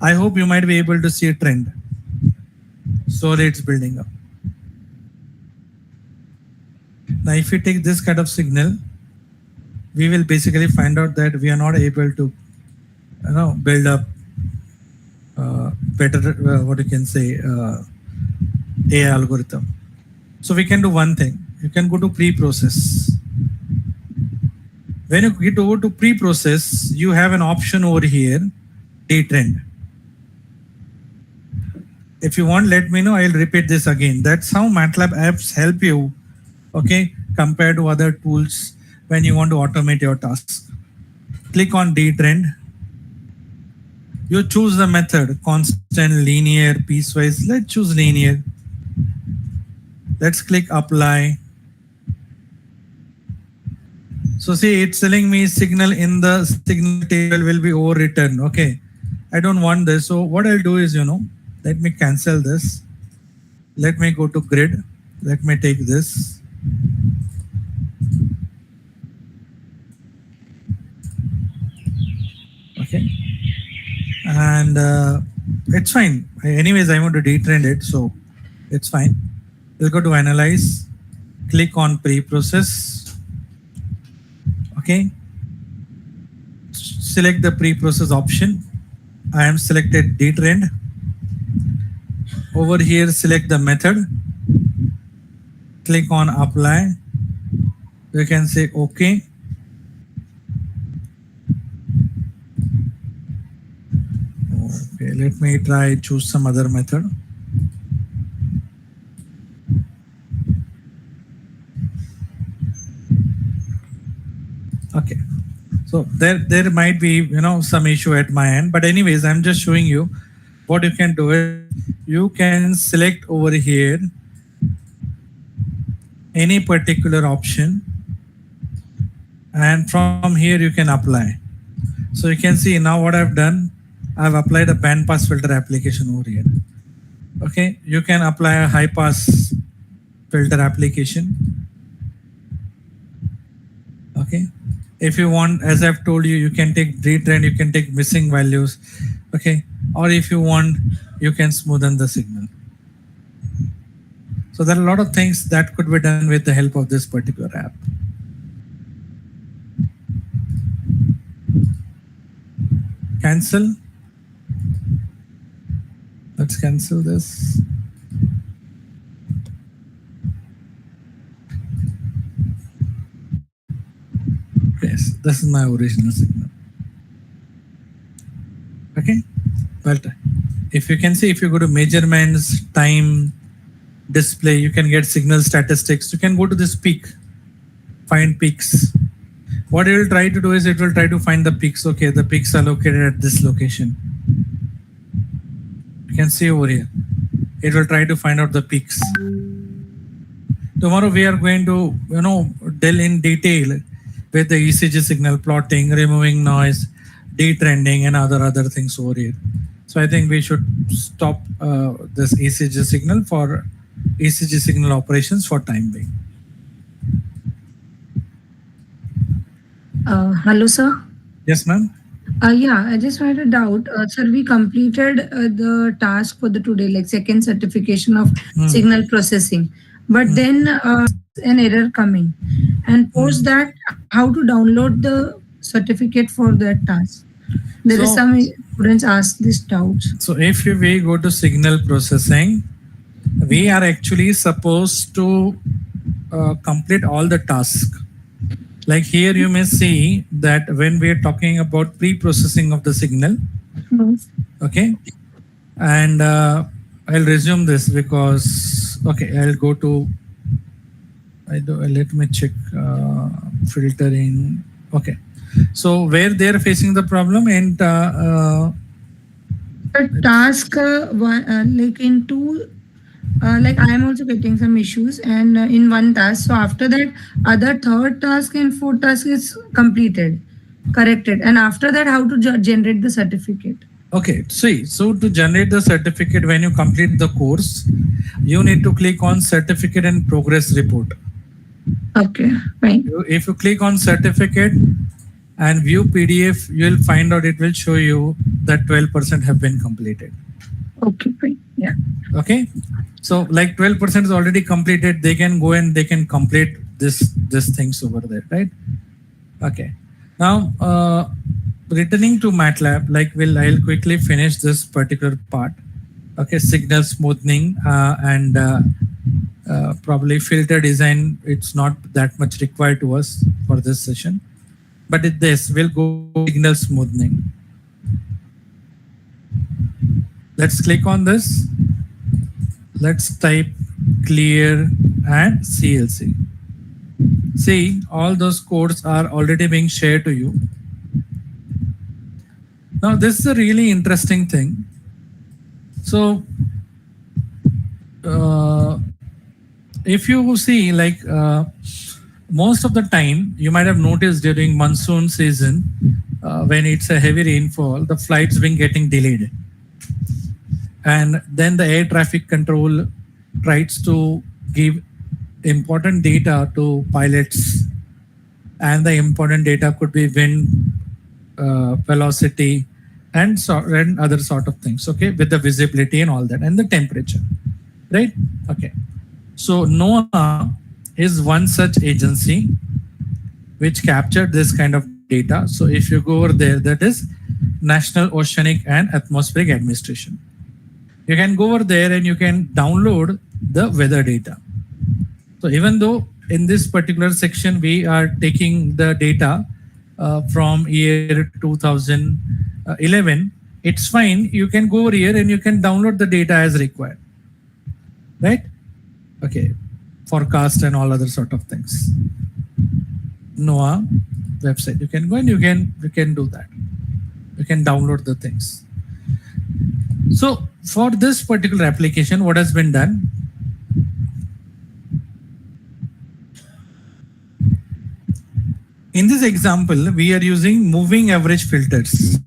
I hope you might be able to see a trend. Slowly it's building up. Now, if you take this kind of signal, we will basically find out that we are not able to, build up better, what you can say, AI algorithm. So we can do one thing. You can go to pre-process. When you get over to pre-process, you have an option over here, detrend. If you want, let me know. I'll repeat this again. That's how MATLAB apps help you, okay, compared to other tools when you want to automate your tasks. Click on detrend. You choose the method, constant, linear, piecewise. Let's choose linear. Let's click apply. So see, it's telling me signal in the signal table will be overwritten. Okay, I don't want this. So what I'll do is, let me cancel this. Let me go to grid. Let me take this. Okay, and it's fine. Anyways, I want to detrend it, so it's fine. We'll go to analyze. Click on pre-process. Okay, select the pre-process option. I am selected detrend. Over here, select the method. Click on apply. You can say OK. Okay, let me choose some other method. Okay, so there might be some issue at my end, but anyways, I'm just showing you what you can do. Is you can select over here any particular option, and from here you can apply. So you can see now what I've done. I've applied a band pass filter application over here. Okay, you can apply a high pass filter application. Okay, if you want, as I've told you, you can take detrend, you can take missing values. Okay, or if you want, you can smoothen the signal. So there are a lot of things that could be done with the help of this particular app. Cancel. Let's cancel this. Yes, this is my original signal. Okay, but if you can see, if you go to measurements, time, display, you can get signal statistics. You can go to this peak, find peaks. What it will try to do is it will try to find the peaks. Okay, the peaks are located at this location. You can see over here. It will try to find out the peaks. Tomorrow we are going to, delve in detail with the ECG signal plotting, removing noise, detrending, and other things over here. So I think we should stop this ECG signal for ECG signal operations for time being. Hello, sir. Yes, ma'am. Yeah, I just had a doubt. Sir, we completed the task for the today, like second certification of signal processing. But then an error coming. And post that, how to download the certificate for that task. There is some students ask this doubt. So if we go to signal processing, we are actually supposed to complete all the tasks. Like here you may see that when we are talking about pre-processing of the signal, okay, and I'll resume this because, okay, I'll go to, let me check filtering. Okay, so where they're facing the problem and the task like in two, like I am also getting some issues and in one task. So after that, other third task and fourth task is completed, corrected. And after that, how to generate the certificate? Okay, see, so to generate the certificate, when you complete the course, you need to click on certificate and progress report. Okay, fine. If you click on certificate and view PDF, you will find out it will show you that 12% have been completed. Okay, fine. Yeah. Okay, so like 12% is already completed, they can go and they can complete this things over there, right? Okay, now returning to MATLAB, like I'll quickly finish this particular part. Okay, signal smoothing and probably filter design, it's not that much required to us for this session, but this will go signal smoothing. Let's click on this. Let's type clear and CLC. See, all those codes are already being shared to you. Now, this is a really interesting thing. So, if you see, like most of the time, you might have noticed during monsoon season, when it's a heavy rainfall, the flights been getting delayed. And then the air traffic control tries to give important data to pilots, and the important data could be wind velocity and other sort of things, okay, with the visibility and all that, and the temperature, right? Okay, so NOAA is one such agency which captured this kind of data. So if you go over there, that is National Oceanic and Atmospheric Administration. You can go over there and you can download the weather data. So even though in this particular section we are taking the data from year 2011, it's fine. You can go over here and you can download the data as required, right? Okay, forecast and all other sort of things. NOAA website, you can go and you can do that. You can download the things. So for this particular application, what has been done? In this example, we are using moving average filters,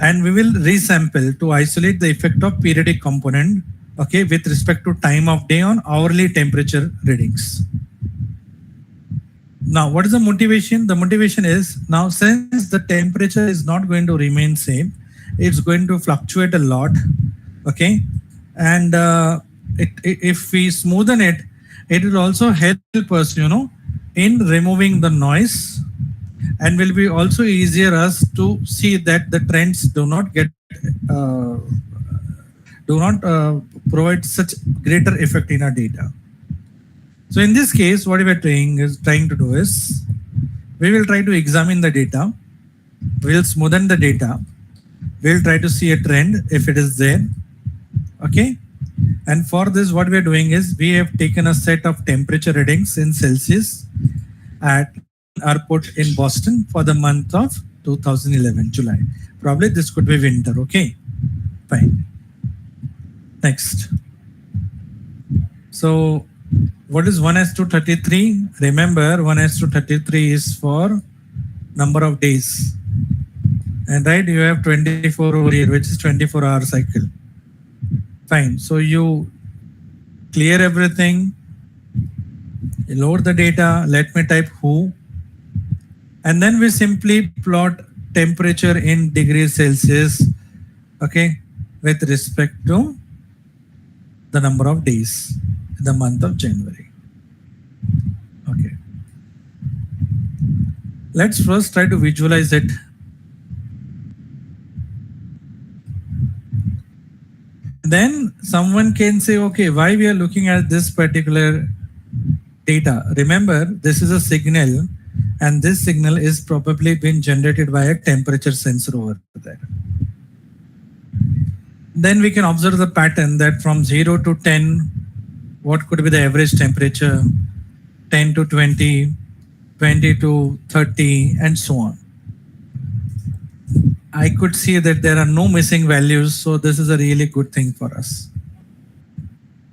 and we will resample to isolate the effect of periodic component, okay, with respect to time of day on hourly temperature readings. Now, what is the motivation? The motivation is, now since the temperature is not going to remain same, it's going to fluctuate a lot, okay, and if we smoothen it, it will also help us, in removing the noise, and will be also easier us to see that the trends do not provide such greater effect in our data. So in this case, what we are trying to do is, we will try to examine the data, we will smoothen the data, we will try to see a trend if it is there, okay. And for this, what we are doing is, we have taken a set of temperature readings in Celsius at airport in Boston for the month of 2011, July. Probably this could be winter, okay, fine. Next. So what is 1:33? Remember, 1:33 is for number of days. And right, you have 24 over here, which is 24-hour cycle. Fine. So you clear everything, you load the data, let me type WHO, and then we simply plot temperature in degrees Celsius, okay, with respect to the number of days in the month of January. Okay. Let's first try to visualize it. Then someone can say, okay, why we are looking at this particular data? Remember, this is a signal, and this signal is probably been generated by a temperature sensor over there. Then we can observe the pattern that from 0 to 10, what could be the average temperature, 10 to 20, 20 to 30, and so on. I could see that there are no missing values, so this is a really good thing for us.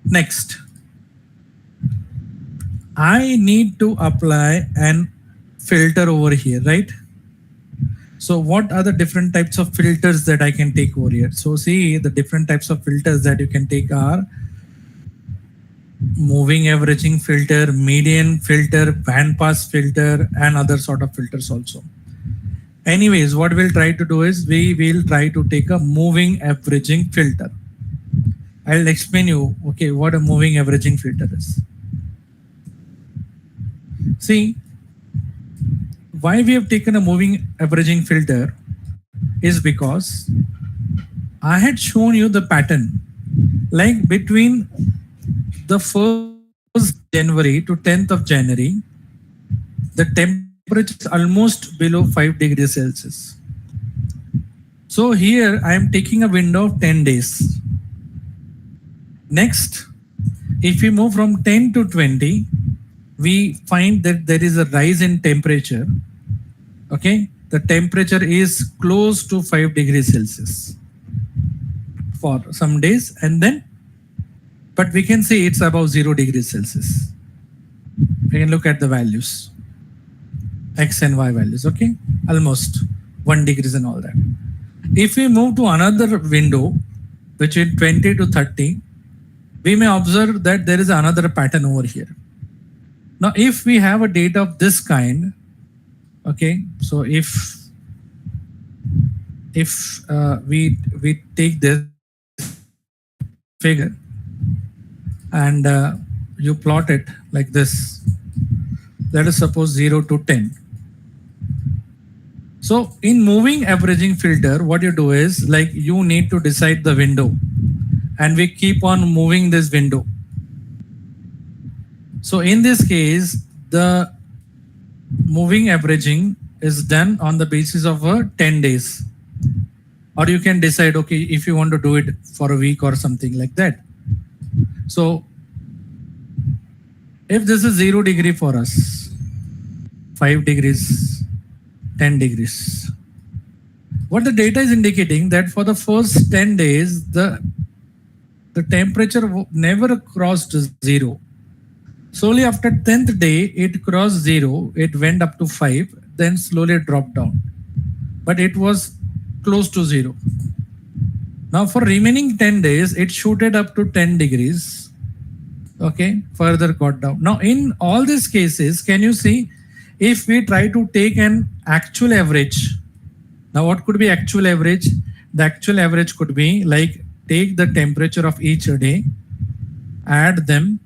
Next, I need to apply an filter over here, right? So what are the different types of filters that I can take over here? So see, the different types of filters that you can take are moving averaging filter, median filter, bandpass filter, and other sort of filters also. Anyways, what we'll try to do is we will try to take a moving averaging filter. I'll explain you, okay, what a moving averaging filter is. See, why we have taken a moving averaging filter is because I had shown you the pattern, like between the 1st January to 10th of January, the temperature is almost below 5 degrees Celsius. So here I am taking a window of 10 days. Next, if we move from 10 to 20, we find that there is a rise in temperature. Okay, the temperature is close to 5 degrees Celsius for some days, and then, but we can see it's above 0 degrees Celsius. We can look at the values, X and Y values, okay, almost 1 degrees and all that. If we move to another window, between 20 to 30, we may observe that there is another pattern over here. Now, if we have a data of this kind, okay, so if we take this figure and you plot it like this, let us suppose 0 to 10. So in moving averaging filter, what you do is like you need to decide the window, and we keep on moving this window. So in this case, the moving averaging is done on the basis of 10 days. Or you can decide, okay, if you want to do it for a week or something like that. So if this is 0 degree for us, 5 degrees, 10 degrees, what the data is indicating that for the first 10 days, the temperature never crossed 0. Slowly after 10th day, it crossed 0, it went up to 5, then slowly dropped down. But it was close to 0. Now for remaining 10 days, it shooted up to 10 degrees. Okay, further got down. Now in all these cases, can you see, if we try to take an actual average, now what could be actual average? The actual average could be like take the temperature of each day, add them,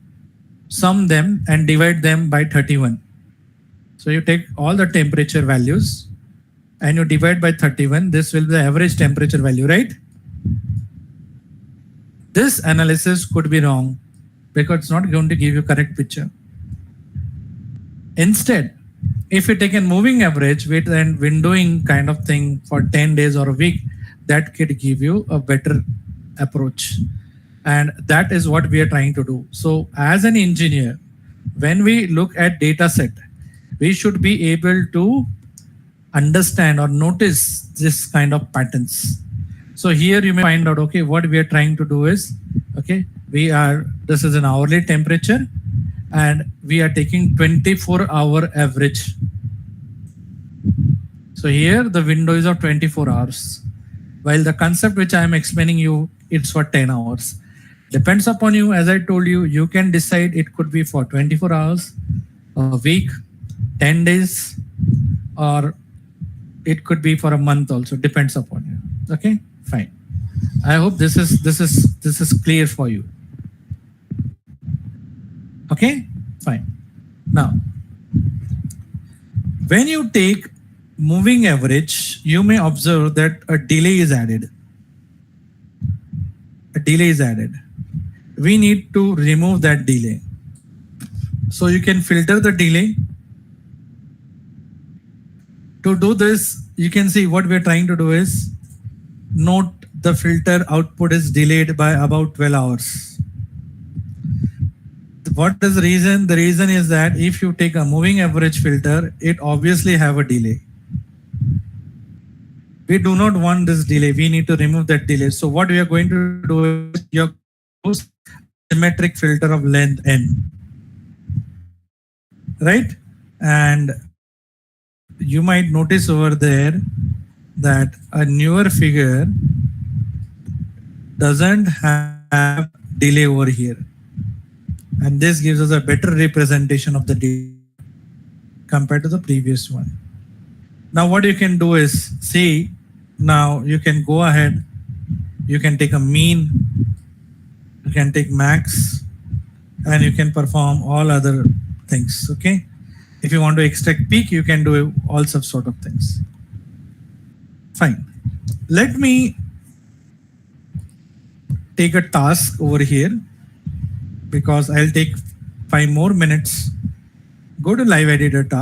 sum them and divide them by 31. So you take all the temperature values and you divide by 31. This will be the average temperature value, right? This analysis could be wrong because it's not going to give you correct picture. Instead, if you take a moving average with and windowing kind of thing for 10 days or a week, that could give you a better approach. And that is what we are trying to do. So as an engineer, when we look at data set, we should be able to understand or notice this kind of patterns. So here you may find out, okay, what we are trying to do is, okay, this is an hourly temperature and we are taking 24-hour average. So here the window is of 24 hours, while the concept which I am explaining you, it's for 10 hours. Depends upon you. As I told you, you can decide it could be for 24 hours, a week, 10 days, or it could be for a month also. Depends upon you. Okay, fine. I hope this is clear for you. Okay, fine. Now, when you take moving average, you may observe that a delay is added. A delay is added. We need to remove that delay. So you can filter the delay. To do this, you can see what we're trying to do is note the filter output is delayed by about 12 hours. What is the reason? The reason is that if you take a moving average filter, it obviously have a delay. We do not want this delay. We need to remove that delay. So what we are going to do is your symmetric filter of length n, right? And you might notice over there that a newer figure doesn't have delay over here. And this gives us a better representation of the delay compared to the previous one. Now what you can do is, see, now you can go ahead, you can take a mean, you can take max, and you can perform all other things. Okay, if you want to extract peak, you can do all such sort of things. Fine, let me take a task over here, because I'll take 5 more minutes. Go to live editor task.